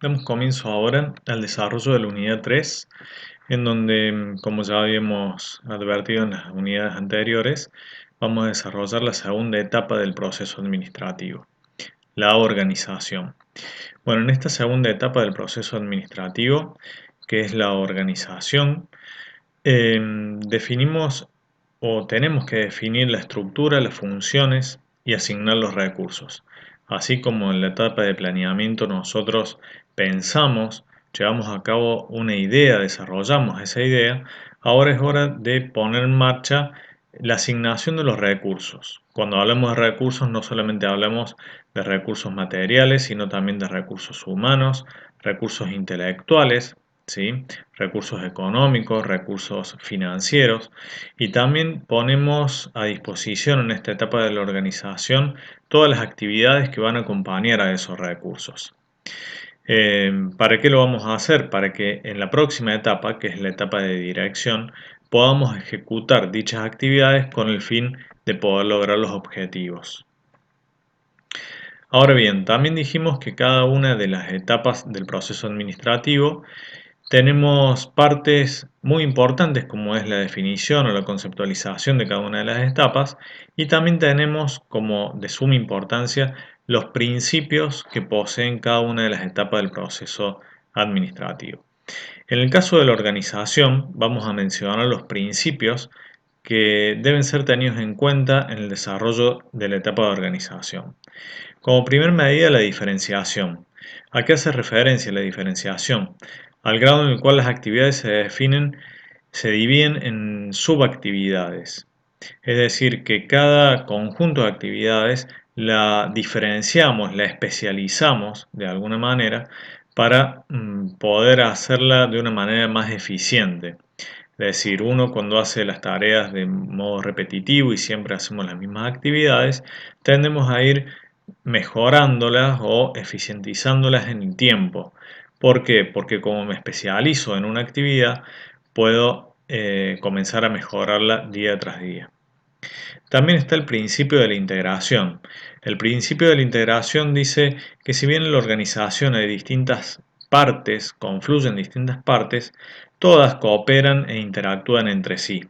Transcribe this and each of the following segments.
Damos comienzo ahora al desarrollo de la unidad 3, en donde, como ya habíamos advertido en las unidades anteriores, vamos a desarrollar la segunda etapa del proceso administrativo, la organización. Bueno, en esta segunda etapa del proceso administrativo, que es la organización, definimos o tenemos que definir la estructura, las funciones y asignar los recursos. Así como en la etapa de planeamiento nosotros pensamos, llevamos a cabo una idea, desarrollamos esa idea, ahora es hora de poner en marcha la asignación de los recursos. Cuando hablamos de recursos no solamente hablamos de recursos materiales, sino también de recursos humanos, recursos intelectuales, ¿sí? Recursos económicos, recursos financieros, y también ponemos a disposición en esta etapa de la organización todas las actividades que van a acompañar a esos recursos. ¿Para qué lo vamos a hacer? Para que en la próxima etapa, que es la etapa de dirección, podamos ejecutar dichas actividades con el fin de poder lograr los objetivos. Ahora bien, también dijimos que cada una de las etapas del proceso administrativo tenemos partes muy importantes como es la definición o la conceptualización de cada una de las etapas, y también tenemos como de suma importancia los principios que poseen cada una de las etapas del proceso administrativo. En el caso de la organización, vamos a mencionar los principios que deben ser tenidos en cuenta en el desarrollo de la etapa de organización. Como primer medida, la diferenciación. ¿A qué hace referencia la diferenciación? Al grado en el cual las actividades se dividen en subactividades. Es decir, que cada conjunto de actividades la diferenciamos, la especializamos de alguna manera para poder hacerla de una manera más eficiente. Es decir, uno cuando hace las tareas de modo repetitivo y siempre hacemos las mismas actividades, tendemos a ir mejorándolas o eficientizándolas en el tiempo. ¿Por qué? Porque como me especializo en una actividad, puedo comenzar a mejorarla día tras día. También está el principio de la integración. El principio de la integración dice que si bien en la organización hay distintas partes, confluyen distintas partes, todas cooperan e interactúan entre sí,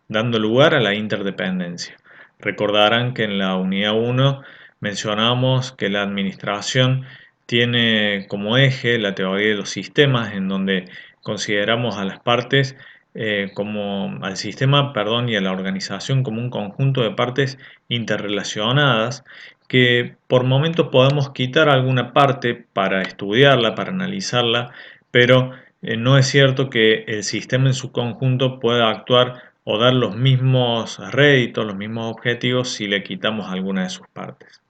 dando lugar a la interdependencia. Recordarán que en la unidad 1 mencionamos que la administración tiene como eje la teoría de los sistemas, en donde consideramos a las partes como al sistema, perdón, y a la organización como un conjunto de partes interrelacionadas que por momentos podemos quitar alguna parte para estudiarla, para analizarla, pero no es cierto que el sistema en su conjunto pueda actuar o dar los mismos réditos, los mismos objetivos si le quitamos alguna de sus partes.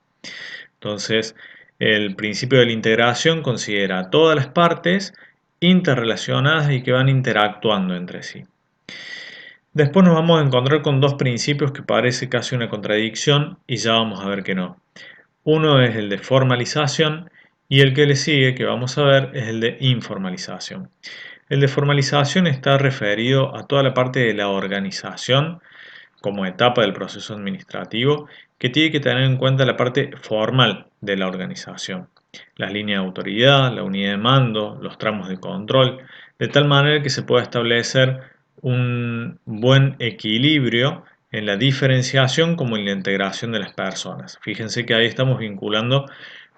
Entonces, el principio de la integración considera a todas las partes interrelacionadas y que van interactuando entre sí. Después nos vamos a encontrar con dos principios que parece casi una contradicción y ya vamos a ver que no. Uno es el de formalización y el que le sigue, que vamos a ver, es el de informalización. El de formalización está referido a toda la parte de la organización como etapa del proceso administrativo, que tiene que tener en cuenta la parte formal de la organización, las líneas de autoridad, la unidad de mando, los tramos de control, de tal manera que se pueda establecer un buen equilibrio en la diferenciación como en la integración de las personas. Fíjense que ahí estamos vinculando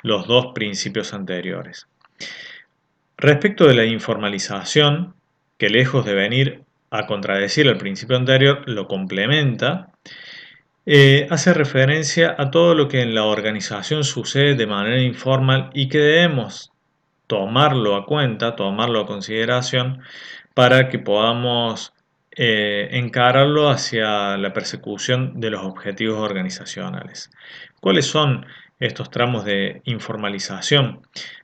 los dos principios anteriores. Respecto de la informalización, que lejos de venir a contradecir el principio anterior, lo complementa, hace referencia a todo lo que en la organización sucede de manera informal y que debemos tomarlo a cuenta, tomarlo a consideración para que podamos encararlo hacia la persecución de los objetivos organizacionales. ¿Cuáles son estos tramos de informalización?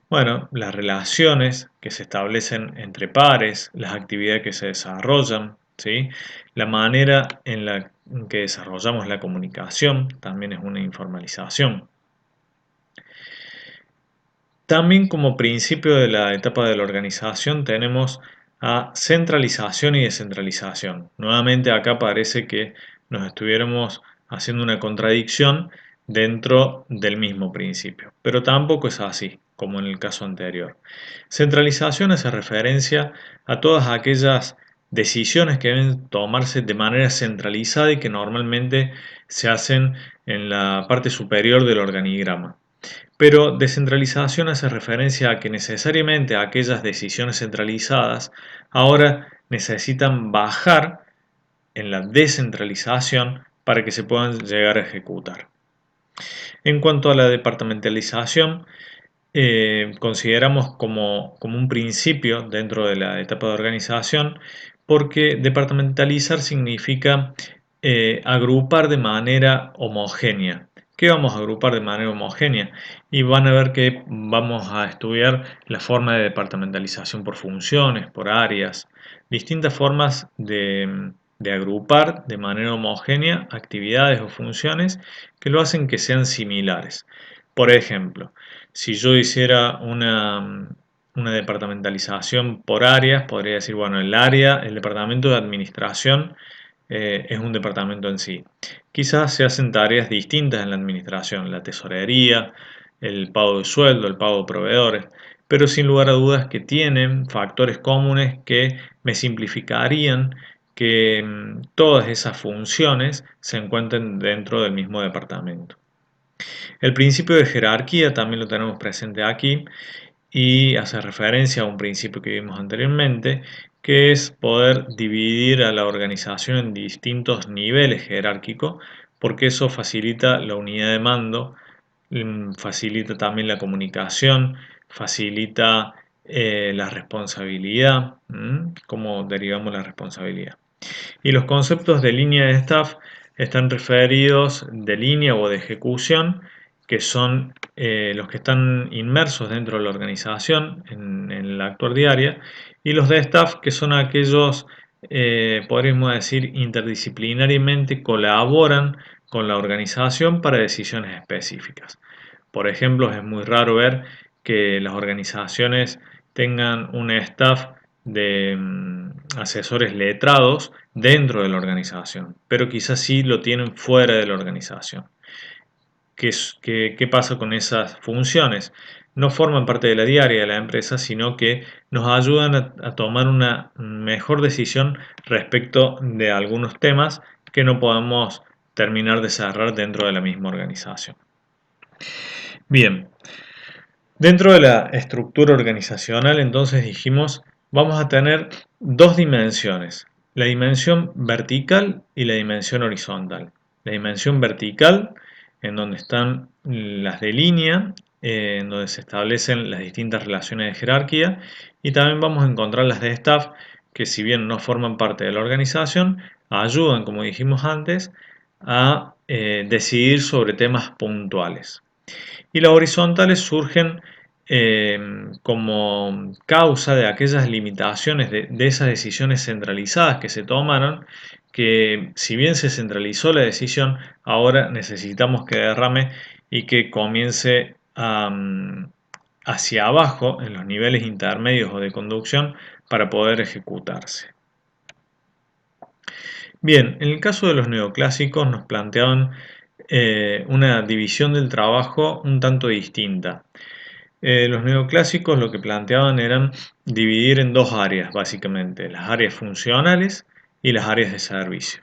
Bueno, las relaciones que se establecen entre pares, las actividades que se desarrollan, ¿sí? La manera en la que desarrollamos la comunicación también es una informalización. También como principio de la etapa de la organización tenemos a centralización y descentralización. Nuevamente acá parece que nos estuviéramos haciendo una contradicción dentro del mismo principio, pero tampoco es así. como en el caso anterior. Centralización hace referencia a todas aquellas decisiones que deben tomarse de manera centralizada y que normalmente se hacen en la parte superior del organigrama. Pero descentralización hace referencia a que necesariamente aquellas decisiones centralizadas ahora necesitan bajar en la descentralización para que se puedan llegar a ejecutar. En cuanto a la departamentalización, consideramos como un principio dentro de la etapa de organización, porque departamentalizar significa agrupar de manera homogénea. ¿Qué vamos a agrupar de manera homogénea? Y van a ver que vamos a estudiar la forma de departamentalización por funciones, por áreas, distintas formas de agrupar de manera homogénea actividades o funciones que lo hacen que sean similares. Por ejemplo, si yo hiciera una departamentalización por áreas, podría decir, bueno, el departamento de administración es un departamento en sí. Quizás se hacen tareas distintas en la administración, la tesorería, el pago de sueldo, el pago de proveedores, pero sin lugar a dudas que tienen factores comunes que me simplificarían que todas esas funciones se encuentren dentro del mismo departamento. El principio de jerarquía también lo tenemos presente aquí y hace referencia a un principio que vimos anteriormente, que es poder dividir a la organización en distintos niveles jerárquicos, porque eso facilita la unidad de mando, facilita también la comunicación, facilita la responsabilidad, cómo derivamos la responsabilidad. Y los conceptos de línea de staff están referidos de línea o de ejecución, que son los que están inmersos dentro de la organización en la actuar diaria, y los de staff, que son aquellos, podríamos decir, interdisciplinariamente colaboran con la organización para decisiones específicas. Por ejemplo, es muy raro ver que las organizaciones tengan un staff de asesores letrados dentro de la organización, pero quizás sí lo tienen fuera de la organización. ¿Qué pasa con esas funciones? No forman parte de la diaria de la empresa, sino que nos ayudan a tomar una mejor decisión respecto de algunos temas que no podamos terminar de cerrar dentro de la misma organización. Bien, dentro de la estructura organizacional, entonces dijimos, vamos a tener dos dimensiones, la dimensión vertical y la dimensión horizontal. La dimensión vertical, en donde están las de línea, en donde se establecen las distintas relaciones de jerarquía, y también vamos a encontrar las de staff, que si bien no forman parte de la organización, ayudan, como dijimos antes, a decidir sobre temas puntuales. Y las horizontales surgen como causa de aquellas limitaciones de esas decisiones centralizadas que se tomaron, que si bien se centralizó la decisión, ahora necesitamos que derrame y que comience hacia abajo en los niveles intermedios o de conducción para poder ejecutarse. Bien, en el caso de los neoclásicos nos planteaban una división del trabajo un tanto distinta. Los neoclásicos lo que planteaban eran dividir en dos áreas, básicamente, las áreas funcionales y las áreas de servicio.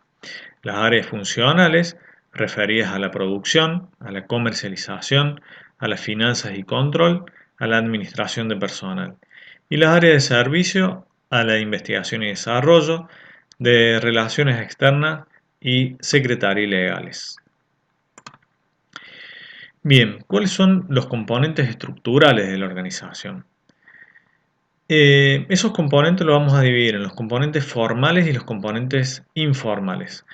Las áreas funcionales referidas a la producción, a la comercialización, a las finanzas y control, a la administración de personal. Y las áreas de servicio a la investigación y desarrollo, de relaciones externas y secretaria y legales. Bien, ¿cuáles son los componentes estructurales de la organización? Esos componentes los vamos a dividir en los componentes formales y los componentes informales.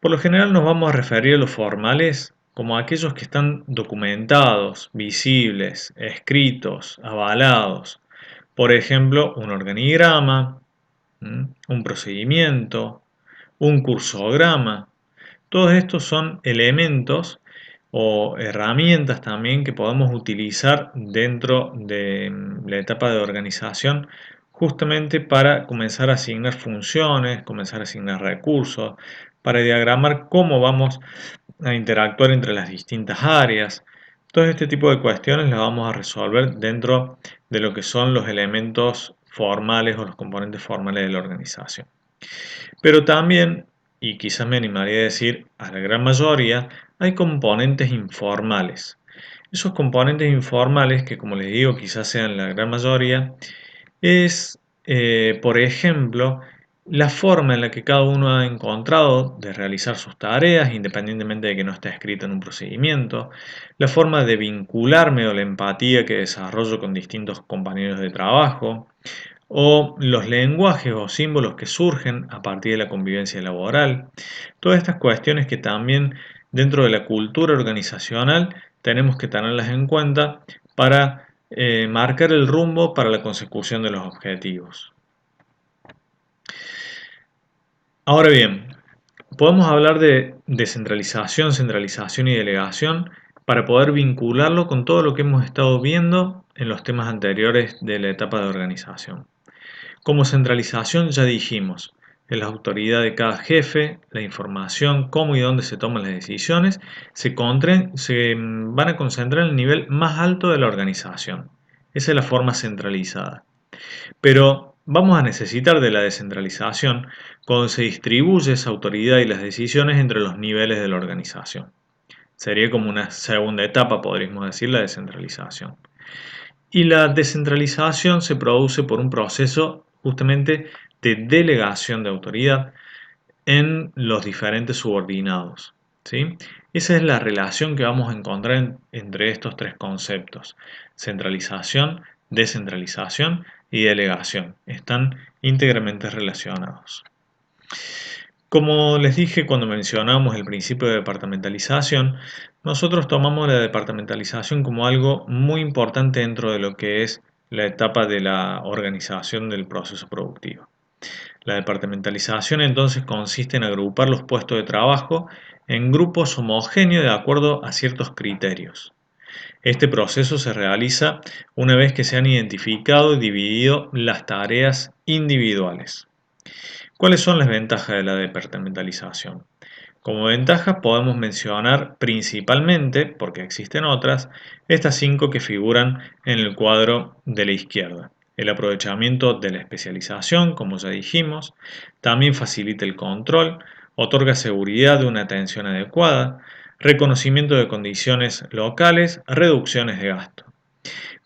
Por lo general nos vamos a referir a los formales como aquellos que están documentados, visibles, escritos, avalados. Por ejemplo, un organigrama, un procedimiento, un cursograma. Todos estos son elementos o herramientas también que podemos utilizar dentro de la etapa de organización justamente para comenzar a asignar funciones, comenzar a asignar recursos, para diagramar cómo vamos a interactuar entre las distintas áreas, Todo este tipo de cuestiones las vamos a resolver dentro de lo que son los elementos formales o los componentes formales de la organización. Pero también, y quizás me animaría a decir a la gran mayoría, hay componentes informales. Esos componentes informales, que como les digo quizás sean la gran mayoría, es, por ejemplo, la forma en la que cada uno ha encontrado de realizar sus tareas, independientemente de que no esté escrito en un procedimiento, la forma de vincularme o la empatía que desarrollo con distintos compañeros de trabajo, o los lenguajes o símbolos que surgen a partir de la convivencia laboral. Todas estas cuestiones que también dentro de la cultura organizacional tenemos que tenerlas en cuenta para marcar el rumbo para la consecución de los objetivos. Ahora bien, podemos hablar de descentralización, centralización y delegación para poder vincularlo con todo lo que hemos estado viendo en los temas anteriores de la etapa de organización. Como centralización ya dijimos, es la autoridad de cada jefe, la información, cómo y dónde se toman las decisiones, se van a concentrar en el nivel más alto de la organización. Esa es la forma centralizada. Pero vamos a necesitar de la descentralización cuando se distribuye esa autoridad y las decisiones entre los niveles de la organización. Sería como una segunda etapa, podríamos decir, la descentralización. Y la descentralización se produce por un proceso justamente de delegación de autoridad en los diferentes subordinados, ¿sí? Esa es la relación que vamos a encontrar entre estos tres conceptos: centralización, descentralización y delegación. Están íntegramente relacionados. Como les dije cuando mencionamos el principio de departamentalización, nosotros tomamos la departamentalización como algo muy importante dentro de lo que es la etapa de la organización del proceso productivo. La departamentalización entonces consiste en agrupar los puestos de trabajo en grupos homogéneos de acuerdo a ciertos criterios. Este proceso se realiza una vez que se han identificado y dividido las tareas individuales. ¿Cuáles son las ventajas de la departamentalización? Como ventajas podemos mencionar principalmente, porque existen otras, estas 5 que figuran en el cuadro de la izquierda. El aprovechamiento de la especialización, como ya dijimos, también facilita el control, otorga seguridad de una atención adecuada, reconocimiento de condiciones locales, reducciones de gasto.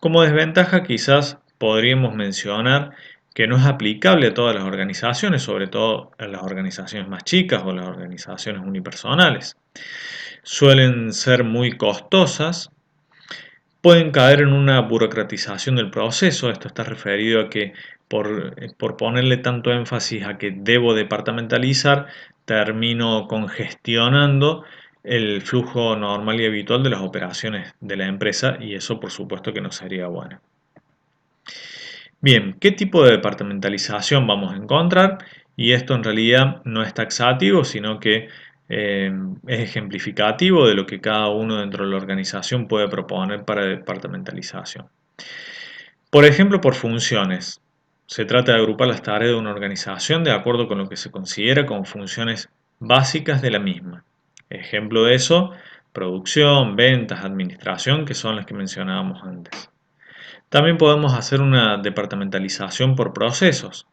Como desventaja quizás podríamos mencionar que no es aplicable a todas las organizaciones, sobre todo a las organizaciones más chicas o las organizaciones unipersonales. Suelen ser muy costosas, pueden caer en una burocratización del proceso. Esto está referido a que por ponerle tanto énfasis a que debo departamentalizar, termino congestionando el flujo normal y habitual de las operaciones de la empresa, y eso por supuesto que no sería bueno. Bien, ¿qué tipo de departamentalización vamos a encontrar? Y esto en realidad no es taxativo, sino que es ejemplificativo de lo que cada uno dentro de la organización puede proponer para departamentalización. Por ejemplo, por funciones. Se trata de agrupar las tareas de una organización de acuerdo con lo que se considera como funciones básicas de la misma. Ejemplo de eso, producción, ventas, administración, que son las que mencionábamos antes. También podemos hacer una departamentalización por procesos,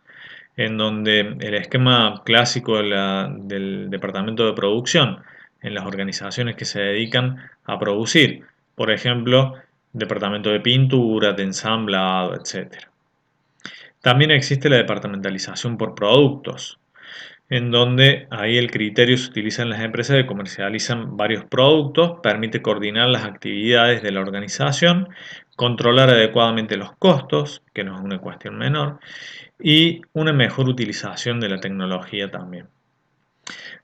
en donde el esquema clásico del departamento de producción en las organizaciones que se dedican a producir, por ejemplo, departamento de pintura, de ensamblado, etc. También existe la departamentalización por productos, en donde ahí el criterio se utiliza en las empresas que comercializan varios productos, permite coordinar las actividades de la organización, controlar adecuadamente los costos, que no es una cuestión menor, y una mejor utilización de la tecnología también.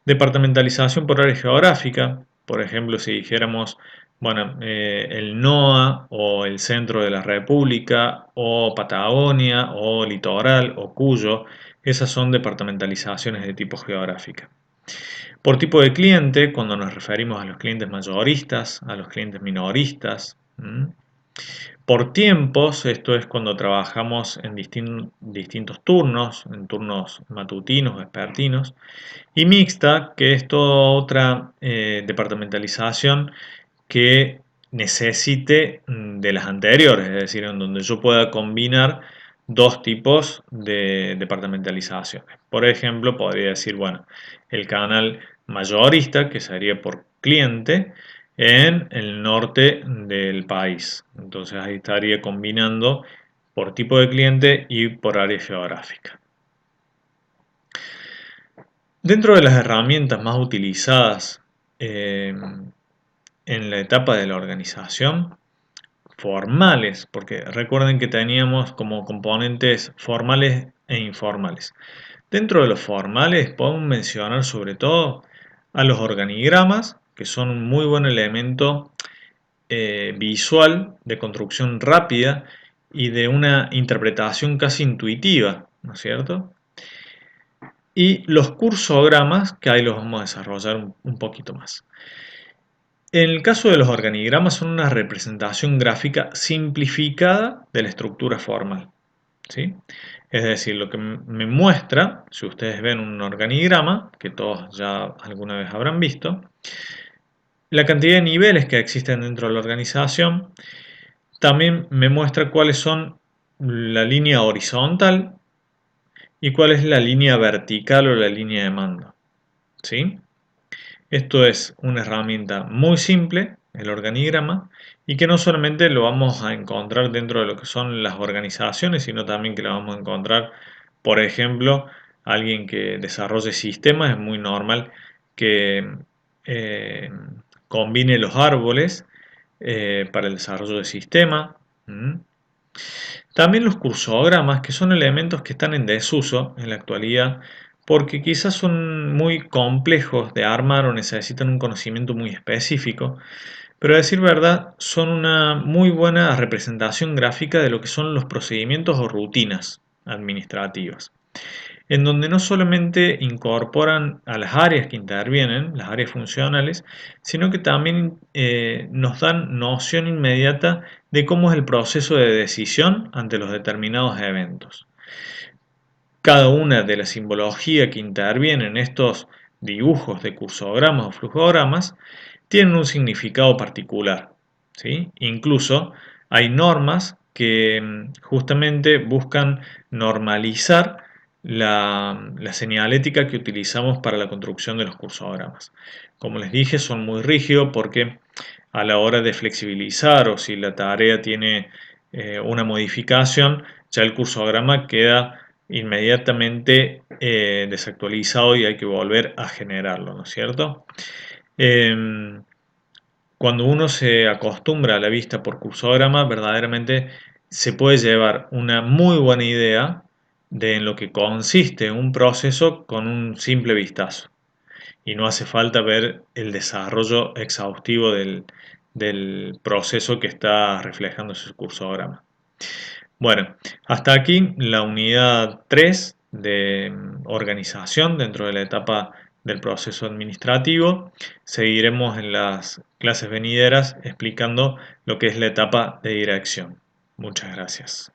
Departamentalización por área geográfica, por ejemplo, si dijéramos, bueno, el NOA o el centro de la República o Patagonia o Litoral o Cuyo, esas son departamentalizaciones de tipo geográfica. Por tipo de cliente, cuando nos referimos a los clientes mayoristas, a los clientes minoristas. Por tiempos, esto es cuando trabajamos en distintos turnos, en turnos matutinos, vespertinos. Y mixta, que es toda otra departamentalización que necesite de las anteriores, es decir, en donde yo pueda combinar dos tipos de departamentalizaciones. Por ejemplo, podría decir, bueno, el canal mayorista, que sería por cliente, en el norte del país. Entonces ahí estaría combinando por tipo de cliente y por área geográfica. Dentro de las herramientas más utilizadas en la etapa de la organización, formales, porque recuerden que teníamos como componentes formales e informales. Dentro de los formales podemos mencionar sobre todo a los organigramas, que son un muy buen elemento visual de construcción rápida y de una interpretación casi intuitiva, ¿no es cierto? Y los cursogramas, que ahí los vamos a desarrollar un poquito más. En el caso de los organigramas son una representación gráfica simplificada de la estructura formal, ¿sí? Es decir, lo que me muestra, si ustedes ven un organigrama, que todos ya alguna vez habrán visto, la cantidad de niveles que existen dentro de la organización, también me muestra cuáles son la línea horizontal y cuál es la línea vertical o la línea de mando, ¿sí? Esto es una herramienta muy simple, el organigrama, y que no solamente lo vamos a encontrar dentro de lo que son las organizaciones, sino también que lo vamos a encontrar, por ejemplo, alguien que desarrolle sistemas, es muy normal que eh, combine los árboles para el desarrollo de sistema. También los cursogramas, que son elementos que están en desuso en la actualidad, porque quizás son muy complejos de armar o necesitan un conocimiento muy específico, pero a decir verdad son una muy buena representación gráfica de lo que son los procedimientos o rutinas administrativas, en donde no solamente incorporan a las áreas que intervienen, las áreas funcionales, sino que también nos dan noción inmediata de cómo es el proceso de decisión ante los determinados eventos. Cada una de la simbología que interviene en estos dibujos de cursogramas o flujogramas tienen un significado particular, ¿sí? Incluso hay normas que justamente buscan normalizar la señalética que utilizamos para la construcción de los cursogramas. Como les dije, son muy rígidos porque a la hora de flexibilizar o si la tarea tiene una modificación, ya el cursograma queda inmediatamente desactualizado y hay que volver a generarlo, ¿no es cierto? Cuando uno se acostumbra a la vista por cursograma, verdaderamente se puede llevar una muy buena idea de en lo que consiste un proceso con un simple vistazo. Y no hace falta ver el desarrollo exhaustivo del proceso que está reflejando ese cursograma. Bueno, hasta aquí la unidad 3 de organización dentro de la etapa del proceso administrativo. Seguiremos en las clases venideras explicando lo que es la etapa de dirección. Muchas gracias.